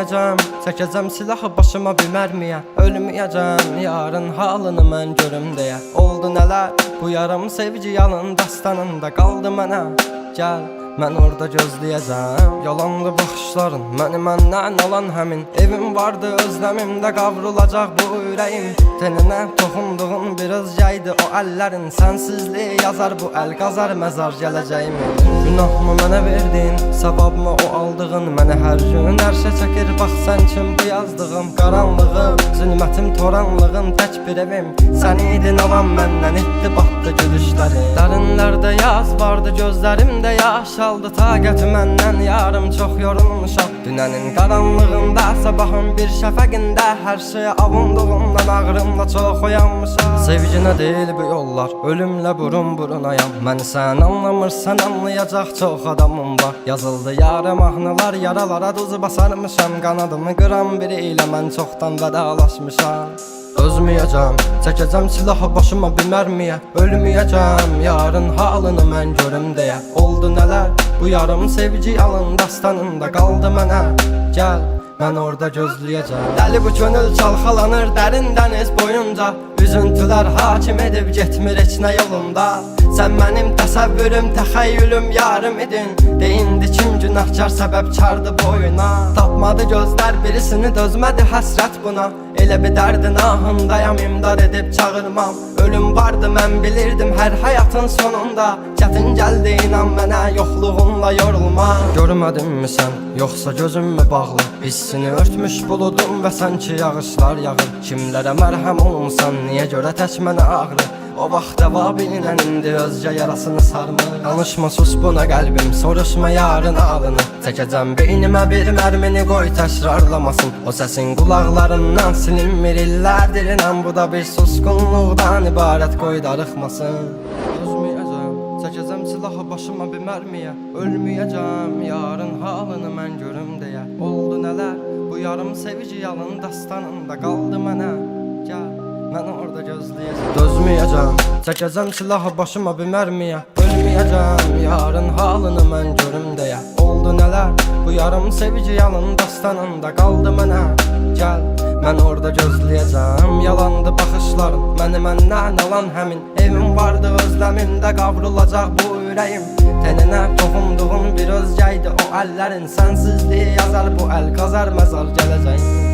Ölməyəcəm, çəkəcəm silahı başıma bir mərmiyə. Ölməyəcəm, yarın halını mən görüm deyə. Oldu nələr, bu yarım sevgi yalın dastanında qaldı mənə. Gəl, mən orada gözləyəcəm. Yalandı baxışların, məni məndən alan həmin. Evim vardı özləmimdə qavrulacaq bu ürəyim. Teninə toxunduğun bir özgəydi o əllərin. Sənsizliyi yazar bu əl qazar məzar gələcəyimi. Günahımı mənə verdin, savabımı o aldığın. Məni hər gün ərşə çəkir, bax sən kim bu yazdığım. Qaranlığım, zülmətim, toranlığım, tək bir evim. Sən idin alan məndən etdi batdı gülüşləri. Dərinlərdə yaz vardı, gözlərimdə yaş aldı. Taqəti məndən yarım çox yorulmuşam. Dünənin qaranlığında, sabahın bir şəfəqində. Hər şeyə avunduğumdan ağrımla çox oyanmışam. Sevginə deyil bu yollar, ölümlə burun burunayam. Məni sən anlamırsan, anlayacaq çox adamım var. Yazıldı yarım mahnılar, yaralara duz basarmışam. Qanadımı qıran biri ilə mən çoxdan vedalaşmışam. Özməyəcəm, çəkəcəm silahı başıma bir mərmiyə. Ölməyəcəm, yarın halını mən görüm deyə. Oldu nələr, bu yarım sevgi yalın dastanında qaldı mənə. Gəl, mən orada gözləyəcəm. Dəli bu könül çalxalanır dərin dəniz boyunca. Üzüntülər hakim edib getmir heç nə yolunda. Sən mənim təsəvvürüm, təxəyyülüm, yarım idin. Deyindi kim günahkar səbəbkardı boyuna. Tapmadı gözlər birisini, dözmədi həsrət buna. Elə bir dərdin ahındayam, imdad edib çağırmam. Ölüm vardı mən bilirdim hər həyatın sonunda. Çətin gəldi inan mənə, yoxluğunla yorulma. Görmədinmi sən, yoxsa gözüm mü bağlı? Hissini örtmüş buludum və sanki yağışlar yağır. Kimlərə mərhəm olmuşsan, niyə görə tək mənə ağrı? O vaxt cavabinlə indi özcə yarasını sarmır. Danışma sus buna qəlbim, soruşma yarın ağlını. Çəkəcəm beynimə bir mərmini, qoy təkrarlamasın. O səsin qulaqlarından silinmir illərdir inan. Bu da bir susqunluqdan ibarət, qoy darıxmasın. Özməyəcəm, çəkəcəm silahı başıma bir mərmiyə. Ölməyəcəm, yarın halını mən görüm deyə. Oldu nələr, bu yarım sevgi yalın dastanında qaldı mənə. Gəl, mən orada gözləyəcəm. Dözməyəcəm, çəkəcəm silahı başıma bir mərmiyə. Ölməyəcəm, yarın halını mən görüm deyə. Oldu nələr, bu yarım sevgi yalın dastanında qaldı mənə. Gəl, mən orada gözləyəcəm. Yalandı baxışların, məni məndən alan həmin. Evim vardı özləmimdə qavrulacaq bu ürəyim. Teninə toxunduğun bir özgəydi o əllərin. Sənsizliyi yazar bu əl qazar məzar gələcəyim.